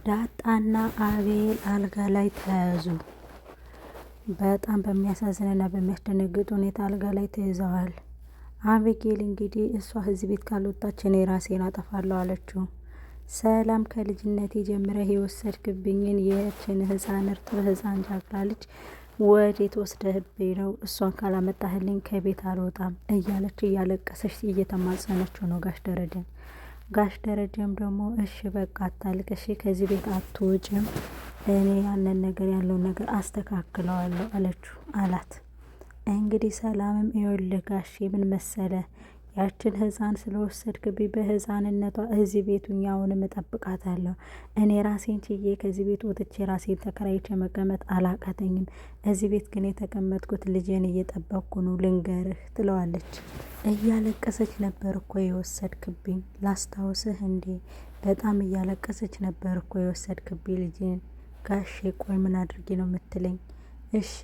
ዳጣና አቤል አልጋ ላይ ተያዙ። በጣም በሚያሳዝንና በሚያስደነግጥ ሁኔታ አልጋ ላይ ተይዘዋል። አቤጌል እንግዲህ እሷ እዚህ ቤት ካልወጣች እኔ ራሴን አጠፋለሁ አለችው። ሰላም ከልጅነቴ ጀምረህ የወሰድክብኝን ይህችን ህፃን እርጥብ ህፃን ጃግላ ልጅ ወዴት ወስደህብኝ ነው? እሷን ካላመጣህልኝ ከቤት አልወጣም እያለች እያለቀሰች እየተማጸነችው ነው ጋሽ ደረጀን። ጋሽ ደረጀም ደግሞ እሺ በቃ አታልቅሽ፣ ከዚህ ቤት አትወጭም፣ እኔ ያንን ነገር ያለውን ነገር አስተካክለዋለሁ አላት። እንግዲህ ሰላምም ይኸውልህ ጋሼ ምን መሰለ ያችን ህፃን ስለወሰድክብኝ በህፃንነቷ እዚህ ቤቱኛውንም እጠብቃታለሁ። እኔ ራሴን ችዬ ከዚህ ቤት ወጥቼ ራሴን ተከራይቼ መቀመጥ አላቃተኝም። እዚህ ቤት ግን የተቀመጥኩት ልጄን እየጠበቅኩ ነው ልንገርህ ትለዋለች። እያለቀሰች ነበር እኮ የወሰድክብኝ ላስታውስህ እንዴ? በጣም እያለቀሰች ነበር እኮ የወሰድክብኝ ልጄን። ጋሼ ቆይ ምን አድርጌ ነው የምትለኝ? እሺ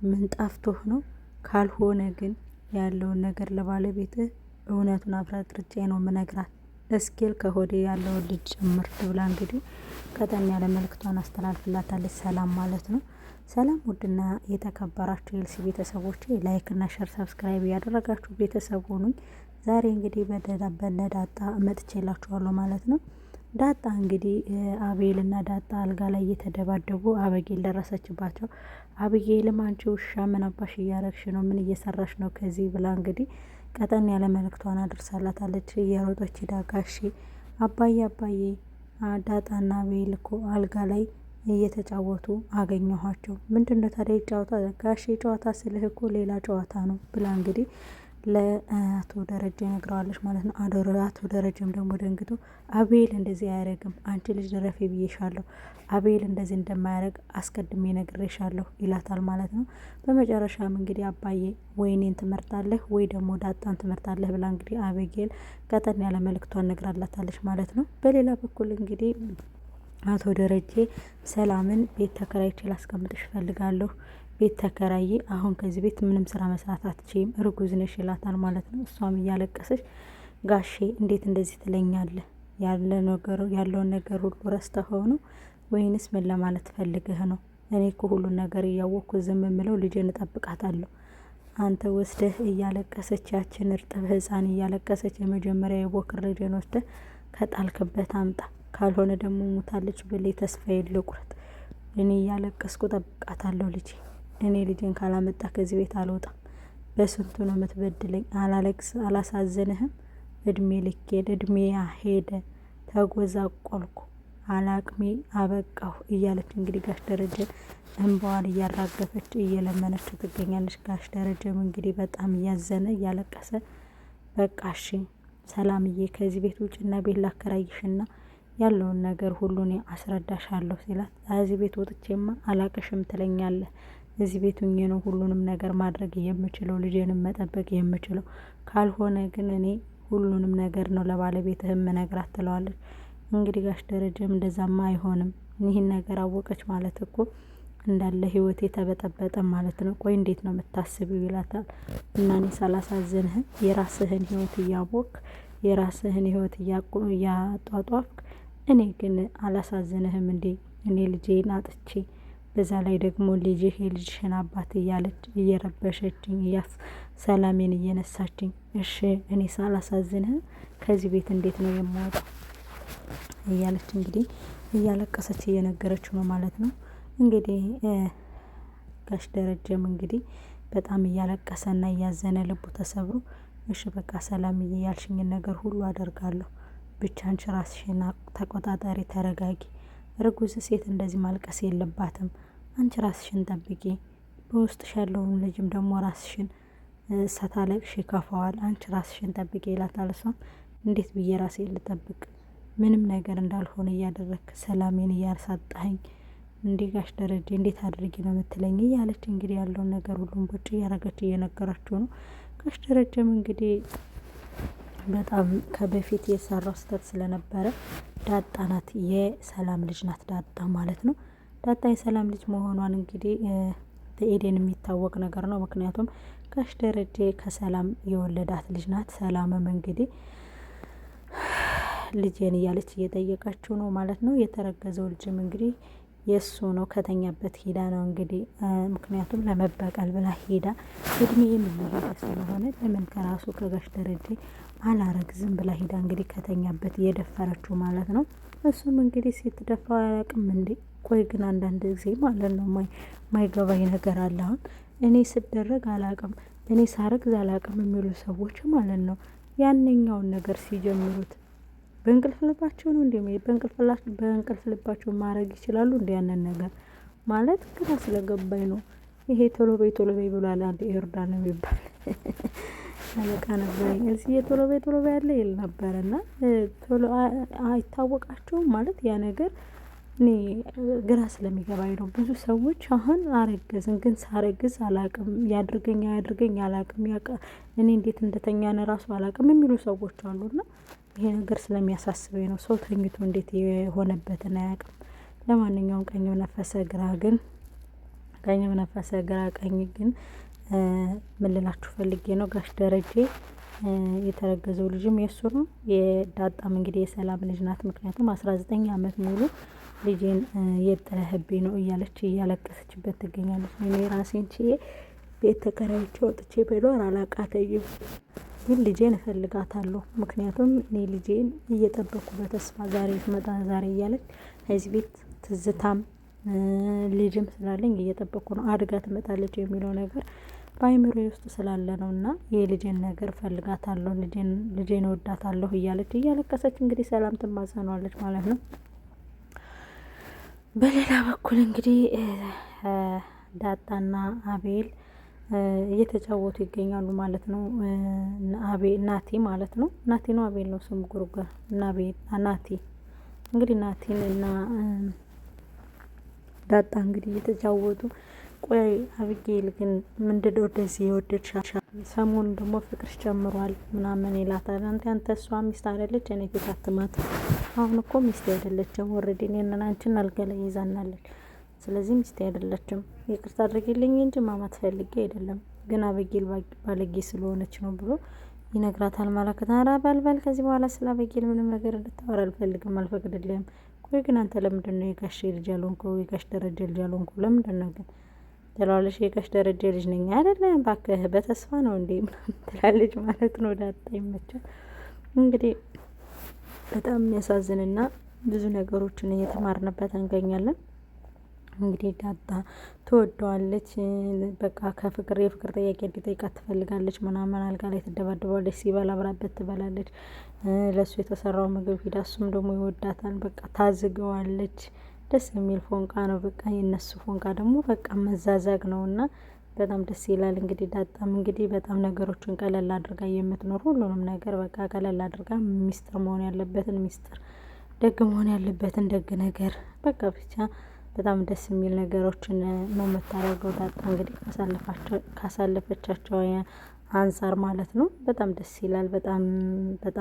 ምን ጠፍቶህ ነው? ካልሆነ ግን ያለውን ነገር ለባለቤትህ እውነቱን አፍረጥርጬ ነው ምነግራት። እስኪል ከሆዴ ያለውን ልጅ ጭምር ብላ እንግዲህ ቀጠን ያለ መልክቷን አስተላልፍላታለች። ሰላም ማለት ነው። ሰላም ውድና የተከበራችሁ የኤልሲ ቤተሰቦች ላይክ እና ሸር ሰብስክራይብ እያደረጋችሁ ቤተሰብ ሆኑኝ። ዛሬ እንግዲህ በነ ዳጣ መጥቼላችኋለሁ ማለት ነው። ዳጣ እንግዲህ አቤል እና ዳጣ አልጋ ላይ እየተደባደቡ አበጌል ደረሰችባቸው። አበጌልም አንቺ ውሻ ምን አባሽ እያረግሽ ነው? ምን እየሰራሽ ነው? ከዚህ ብላ እንግዲህ ቀጠን ያለ መልእክቷን አድርሳላታለች። እየሮጠች ሄዳ ጋሼ አባዬ ዳጣና አቤል እኮ አልጋ ላይ እየተጫወቱ አገኘኋቸው። ምንድነው ታዲያ ጨዋታ? ጋሼ ጨዋታ ስልህ እኮ ሌላ ጨዋታ ነው ብላ እንግዲህ ለአቶ ደረጀ ነግረዋለች ማለት ነው። አቶ ደረጀም ደግሞ ደንግቶ አቤል እንደዚህ አያደርግም፣ አንቺ ልጅ ደረፌ ብዬሻለሁ፣ አቤል እንደዚህ እንደማያደርግ አስቀድሜ ነግሬሻለሁ ይላታል ማለት ነው። በመጨረሻም እንግዲህ አባዬ ወይ እኔን ትመርጣለህ ወይ ደግሞ ዳጣን ትመርጣለህ ብላ እንግዲህ አቤጌል ቀጠን ያለ መልእክቷን ነግራላታለች ማለት ነው። በሌላ በኩል እንግዲህ አቶ ደረጀ ሰላምን ቤት ተከራይቼ ላስቀምጥሽ እፈልጋለሁ፣ ቤት ተከራይ፣ አሁን ከዚህ ቤት ምንም ስራ መስራት አትችይም፣ እርጉዝ ነሽ ይላታል ማለት ነው። እሷም እያለቀሰች ጋሼ እንዴት እንደዚህ ትለኛለህ? ያለውን ነገር ሁሉ ረስተኸው ነው ወይንስ ምን ለማለት ፈልገህ ነው? እኔ እኮ ሁሉን ነገር እያወቅኩ ዝም የምለው ልጄን እጠብቃታለሁ። አንተ ወስደህ እያለቀሰች ያችን እርጥብ ህፃን እያለቀሰች የመጀመሪያ የቦክር ልጄን ወስደህ ከጣልክበት አምጣ፣ ካልሆነ ደግሞ ሙታለች ብለህ ተስፋ ልቁረጥ። እኔ እያለቀስኩ ጠብቃታለሁ ልጄ። እኔ ልጄን ካላመጣ ከዚህ ቤት አልወጣም። በስንቱ ነው የምትበድለኝ? አላሳዝንህም? እድሜ ልኬን እድሜ ሄደ፣ ተጎዛቆልኩ፣ አላቅሜ አበቃሁ እያለች እንግዲህ ጋሽ ደረጀ እንባዋን እያራገፈች እየለመነችው ትገኛለች። ጋሽ ደረጀም እንግዲህ በጣም እያዘነ እያለቀሰ በቃ እሺ ሰላምዬ ከዚህ ቤት ውጭና ቤት ላከራይሽና ያለውን ነገር ሁሉ እኔ አስረዳሻለሁ ሲላት፣ እዚህ ቤት ወጥቼማ አላቅሽም ትለኛለህ። እዚህ ቤት ሁኜ ነው ሁሉንም ነገር ማድረግ የምችለው፣ ልጄንም መጠበቅ የምችለው፣ ካልሆነ ግን እኔ ሁሉንም ነገር ነው ለባለቤትህ መነግራት ትለዋለች። እንግዲህ ጋሽ ደረጀም እንደዛማ አይሆንም፣ ይህን ነገር አወቀች ማለት እኮ እንዳለ ህይወቴ ተበጠበጠ ማለት ነው። ቆይ እንዴት ነው የምታስቢው ይላታል። እና እኔ ሳላሳዝንህ የራስህን ህይወት እያወቅ የራስህን ህይወት እያጧጧፍክ እኔ ግን አላሳዝንህም እንዴ? እኔ ልጄን አጥቼ በዛ ላይ ደግሞ ልጅህ የልጅሽን አባት እያለች እየረበሸችኝ ሰላሜን እየነሳችኝ፣ እሺ እኔ ሳላሳዝንህ ከዚህ ቤት እንዴት ነው የማወጣው? እያለች እንግዲህ እያለቀሰች እየነገረችው ነው ማለት ነው። እንግዲህ ጋሽ ደረጀም እንግዲህ በጣም እያለቀሰና እያዘነ ልቡ ተሰብሮ እሺ በቃ ሰላምዬ ያልሽኝን ነገር ሁሉ አደርጋለሁ፣ ብቻ አንቺ ራስሽን ተቆጣጣሪ፣ ተረጋጊ፣ እርጉዝ ሴት እንደዚህ ማልቀስ የለባትም፣ አንቺ ራስሽን ጠብቂ፣ በውስጥሽ ያለውን ልጅም ደግሞ ራስሽን ሳታለቅሽ ይከፋዋል፣ አንቺ ራስሽን ጠብቂ ይላታል። እሷም እንዴት ብዬ ራሴን ልጠብቅ? ምንም ነገር እንዳልሆነ እያደረግክ ሰላሜን እያሳጣኸኝ እንዴ ጋሽ ደረጀ እንዴት አድርጊ ነው የምትለኝ? እያለች እንግዲህ ያለውን ነገር ሁሉም ቦጭ እያረገች እየነገራችሁ ነው። ጋሽ ደረጀም እንግዲህ በጣም ከበፊት የሰራው ስህተት ስለነበረ ዳጣ ናት የሰላም ልጅ ናት ዳጣ ማለት ነው። ዳጣ የሰላም ልጅ መሆኗን እንግዲህ በኤደን የሚታወቅ ነገር ነው። ምክንያቱም ጋሽ ደረጀ ከሰላም የወለዳት ልጅ ናት። ሰላምም እንግዲህ ልጄን እያለች እየጠየቀችው ነው ማለት ነው። የተረገዘው ልጅም እንግዲህ የእሱ ነው። ከተኛበት ሄዳ ነው እንግዲህ ምክንያቱም ለመበቀል ብላ ሄዳ እድሜ የምንሄደ ስለሆነ ለምን ከራሱ ከጋሽ ደረጀ አላረግዝም ብላ ሄዳ እንግዲህ ከተኛበት እየደፈረችው ማለት ነው። እሱም እንግዲህ ስትደፋው አያውቅም እንዴ? ቆይ ግን አንዳንድ ጊዜ ማለት ነው ማይገባኝ ነገር አለ። አሁን እኔ ስደረግ አላውቅም፣ እኔ ሳረግዝ አላውቅም የሚሉ ሰዎች ማለት ነው ያንኛውን ነገር ሲጀምሩት በእንቅልፍ ልባቸው ነው እንዴ? በእንቅልፍ ልባቸው ማድረግ ይችላሉ እንዴ? ያንን ነገር ማለት ግራ ስለገባኝ ነው። ይሄ ቶሎ በይ ብሏል አንድ ኤርዳን የሚባል አለቃ ነበረኝ። እዚህ ቶሎ በይ ያለ ይል ነበር። እና ቶሎ አይታወቃቸውም ማለት ያ ነገር እኔ ግራ ስለሚገባኝ ነው። ብዙ ሰዎች አሁን አረገዝን ግን ሳረግዝ አላቅም፣ ያድርገኝ አላቅም፣ እኔ እንዴት እንደተኛነ ራሱ አላቅም የሚሉ ሰዎች አሉና ይሄ ነገር ስለሚያሳስበኝ ነው። ሰው ተኝቶ እንዴት የሆነበትን አያቅም። ለማንኛውም ቀኝም ነፈሰ ግራ ቀኝ ግን ምን ልላችሁ ፈልጌ ነው ጋሽ ደረጀ የተረገዘው ልጅም የእሱ ነው። የዳጣም እንግዲህ የሰላም ልጅ ናት። ምክንያቱም 19 ዓመት ሙሉ ልጄን የጥለህብኝ ነው እያለች እያለቀሰችበት ትገኛለች። እኔ ራሴን ችዬ ቤት ተከራይቼ ወጥቼ ብኖር አላቃተኝም፣ ግን ልጄን እፈልጋታለሁ። ምክንያቱም እኔ ልጄን እየጠበኩ በተስፋ ዛሬ ትመጣ ዛሬ እያለች ከዚህ ቤት ትዝታም ልጅም ስላለኝ እየጠበኩ ነው። አድጋ ትመጣለች የሚለው ነገር በአይምሮዬ ውስጥ ስላለ ነው። እና የልጄን ነገር ፈልጋታለሁ፣ ልጄን ወዳታለሁ እያለች እያለቀሰች እንግዲህ ሰላም ትማጸኗለች ማለት ነው። በሌላ በኩል እንግዲህ ዳጣና አቤል እየተጫወቱ ይገኛሉ ማለት ነው። ናቲ ማለት ነው። ናቲ ነው አቤል ነው ስሙ ጉርጓር እና አቤል ናቲ እንግዲህ ናቲን እና ዳጣ እንግዲህ እየተጫወቱ ቆይ አብጌል ግን ምንድነው እንደዚህ የወደድሻ? ሰሞኑን ደግሞ ፍቅርሽ ጨምሯል ምናምን ይላታል። አንተ እሷ ሚስት አይደለች እኔ ፊት አትማት። አሁን እኮ ሚስት አይደለችም። ወረዲ እኔና አንቺን አልጋ ላይ ይዛናለች። ስለዚህ ሚስት አይደለችም። ይቅርታ አድርጊልኝ እንጂ ማማት ፈልጌ አይደለም፣ ግን አብጌል ባለጌ ስለሆነች ነው ብሎ ይነግራታል ማለት ነው። ኧረ በልበል ከዚህ በኋላ ስለ አብጌል ምንም ነገር እንድታወራ አልፈልግም፣ አልፈቅድልህም። ቆይ ግን አንተ ለምንድን ነው የጋሽ ልጅ ያልሆንከው? የጋሽ ደረጀ ልጅ ያልሆንከው ለምንድን ነው ግን ትላለች። የጋሽ ደረጀ ልጅ ነኝ አይደለም እባክህ በተስፋ ነው እንዴ ትላለች ማለት ነው። ዳጣ ይመቻል እንግዲህ በጣም የሚያሳዝንና ብዙ ነገሮችን እየተማርንበት እንገኛለን። እንግዲህ ዳጣ ትወደዋለች። በቃ የፍቅር ጥያቄ እንዲጠይቃት ትፈልጋለች ምናምን። አልጋ ላይ ትደባደባለች፣ ሲበላ አብራበት ትበላለች። ለእሱ የተሰራው ምግብ ሂዳ እሱም ደግሞ ይወዳታል። በቃ ታዝገዋለች። ደስ የሚል ፎንቃ ነው። በቃ የነሱ ፎንቃ ደግሞ በቃ መዛዛግ ነው እና በጣም ደስ ይላል። እንግዲህ ዳጣም እንግዲህ በጣም ነገሮችን ቀለል አድርጋ የምትኖር ሁሉንም ነገር በቃ ቀለል አድርጋ ሚስጥር መሆን ያለበትን ሚስጥር፣ ደግ መሆን ያለበትን ደግ ነገር በቃ ብቻ በጣም ደስ የሚል ነገሮችን ነው የምታደርገው ዳጣ እንግዲህ ካሳለፈቻቸው አንጻር ማለት ነው። በጣም ደስ ይላል። በጣም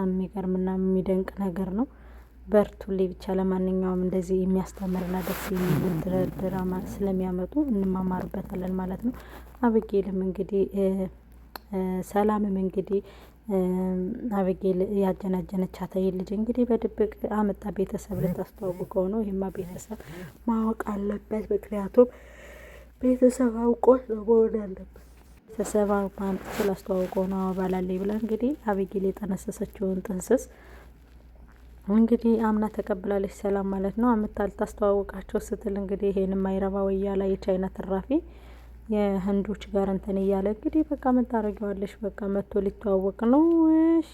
የሚገርምና የሚደንቅ ነገር ነው። በርቱልኝ ብቻ። ለማንኛውም እንደዚህ የሚያስተምርና ደስ የሚል ድራማ ስለሚያመጡ እንማማርበታለን ማለት ነው። አብጌልም እንግዲህ ሰላምም እንግዲህ አብጌል ያጀናጀነቻት ልጅ እንግዲህ በድብቅ አመጣ ቤተሰብ ልታስተዋውቀው ነው። ይህማ ቤተሰብ ማወቅ አለበት። ምክንያቱም ቤተሰብ አውቆ መሆን ያለበት ቤተሰብ ማምጥ ስላስተዋውቀው ነው አባላለኝ ብላ እንግዲህ አብጌል የጠነሰሰችውን ጥንስስ እንግዲህ አምና ተቀብላለች። ሰላም ማለት ነው። አመታ ልታስተዋውቃቸው ስትል እንግዲህ ይሄን ማይረባ ወያላ የቻይና ትራፊ የህንዶች ጋር እንትን እያለ እንግዲህ በቃ ምን ታደርጊዋለሽ፣ በቃ መጥቶ ሊተዋወቅ ነው። እሺ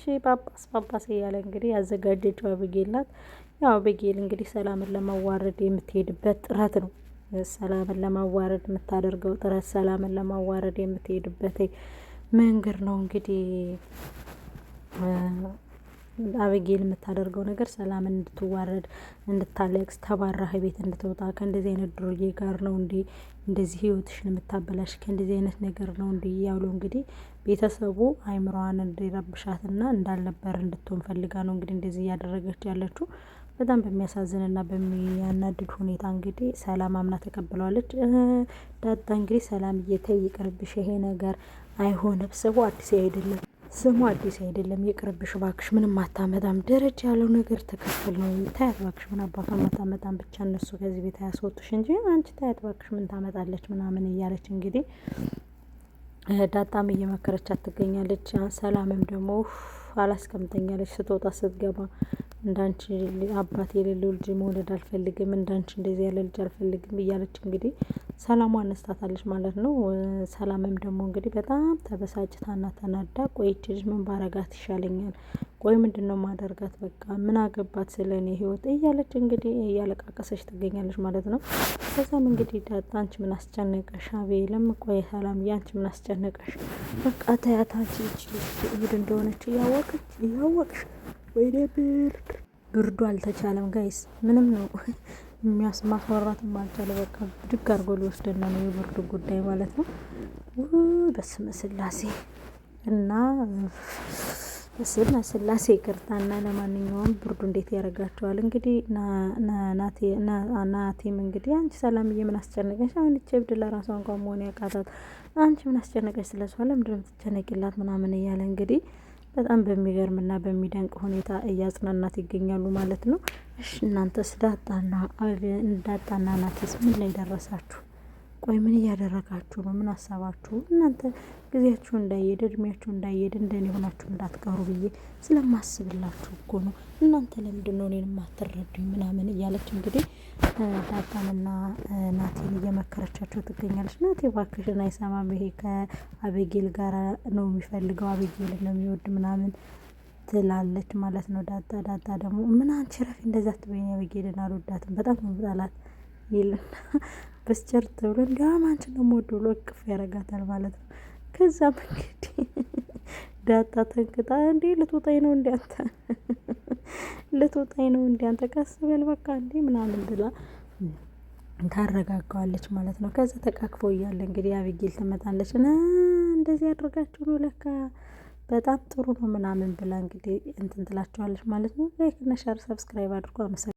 ጳጳስ እያለ እንግዲህ ያዘጋጀችው አብጌል ናት። ያው አብጌል እንግዲህ ሰላምን ለማዋረድ የምትሄድበት ጥረት ነው። ሰላምን ለማዋረድ የምታደርገው ጥረት፣ ሰላምን ለማዋረድ የምትሄድበት መንገድ ነው እንግዲህ አብጌል የምታደርገው ነገር ሰላምን እንድትዋረድ፣ እንድታለቅስ፣ ተባራህ ቤት እንድትወጣ ከእንደዚህ አይነት ዱርዬ ጋር ነው እንዲ እንደዚህ ህይወትሽን የምታበላሽ ከእንደዚህ አይነት ነገር ነው እንዲ ያሉ እንግዲህ ቤተሰቡ አይምሮዋን እንዲረብሻትና እንዳልነበር እንድትሆን ፈልጋ ነው እንግዲህ እንደዚህ እያደረገች ያለችው። በጣም በሚያሳዝንና በሚያናድድ ሁኔታ እንግዲህ ሰላም አምና ተቀብለዋለች። ዳጣ እንግዲህ ሰላም እየተይ ይቅርብሽ፣ ይሄ ነገር አይሆንም፣ ስቡ አዲስ አይደለም፣ ስሙ አዲስ አይደለም፣ ይቅርብሽ እባክሽ፣ ምንም አታመጣም። ደረጃ ያለው ነገር ትክክል ነው። ታያት እባክሽ፣ ምን አባቷን አታመጣም። ብቻ እነሱ ከዚህ ቤት አያስወጡሽ እንጂ አንቺ ታያት እባክሽ፣ ምን ታመጣለች ምናምን እያለች እንግዲህ ዳጣም እየመከረቻት ትገኛለች። ሰላምም ደግሞ አላስቀምጠኛለች ስትወጣ ስትገባ እንዳንቺ አባት የሌለው ልጅ መውለድ አልፈልግም፣ እንዳንቺ እንደዚህ ያለ ልጅ አልፈልግም እያለች እንግዲህ ሰላሟ አነስታታለች ማለት ነው። ሰላምም ደግሞ እንግዲህ በጣም ተበሳጭታና ተናዳ ቆይች ልጅ ምን ባረጋት ይሻለኛል? ቆይ ምንድን ነው ማደርጋት? በቃ ምን አገባት ስለ እኔ ህይወት እያለች እንግዲህ እያለቃቀሰች ትገኛለች ማለት ነው። ከዛም እንግዲህ ዳጣ አንቺ ምን አስጨነቀሽ? አቤልም ቆይ ሰላም ያንቺ ምን አስጨነቀሽ? በቃ ተያት አንቺ እሑድ እንደሆነች እያወቅሽ ወይኔ ብርዱ አልተቻለም ጋይስ፣ ምንም ነው ማስወራትም አልቻለ። በቃ ድግ አድርጎ ሊወስደን ነው የብርዱ ጉዳይ ማለት ነው። በስመ ስላሴ እና በስመ ስላሴ ይቅርታና፣ ለማንኛውም ብርዱ እንዴት ያደርጋቸዋል እንግዲህ ናቲም እንግዲህ አንቺ ሰላምዬ ምን አስጨነቀሽ? አሁን ይቺ እብድ ለራሷ እንኳን መሆን ያቃታት አንቺ ምን አስጨነቀሽ? ስለሷ ለምንድን ነው የምትጨነቂላት? ምናምን እያለ እንግዲህ በጣም በሚገርምና በሚደንቅ ሁኔታ እያጽናናት ይገኛሉ ማለት ነው። እሺ እናንተስ ዳጣና ናቲስ ምን ላይ ደረሳችሁ? ቆይ ምን እያደረጋችሁ ነው? ምን አሰባችሁ? እናንተ ጊዜያችሁ እንዳይሄድ እድሜያችሁ እንዳይሄድ እንደኔ ሆናችሁ እንዳትቀሩ ብዬ ስለማስብላችሁ እኮ ነው። እናንተ ለምንድን ነው እኔን የማትረዱኝ? ምናምን እያለች እንግዲህ ዳጣንና ናቲን እየመከረቻቸው ትገኛለች። ናቲ እባክሽን አይሰማም፣ ይሄ ከአቤጌል ጋር ነው የሚፈልገው፣ አቤጌል ነው የሚወድ ምናምን ትላለች ማለት ነው። ዳጣ ደግሞ ምን አንቺ ረፊ እንደዛ ትበይኝ፣ አቤጌልን አልወዳትም በጣም ነው የምጠላት ይልና በስጨርት ብሎ እንዲያውም አንቺ ነው የምወደው ብሎ እቅፍ ያደርጋታል ማለት ነው። ከዛም እንግዲህ ዳጣ ተንክታ እንዴ ልትወጣኝ ነው እንዲያንተ ልትወጣኝ ነው እንዲያንተ ቀስ በል በቃ እንዴ ምናምን ብላ ታረጋጋዋለች ማለት ነው። ከዛ ተቃቅፈው እያለ እንግዲህ አቤጌል ትመጣለች እና እንደዚህ ያደርጋችሁ ነው ለካ በጣም ጥሩ ነው ምናምን ብላ እንግዲህ እንትን ትላቸዋለች ማለት ነው። ላይክ እና ሸር ሰብስክራይብ አድርጎ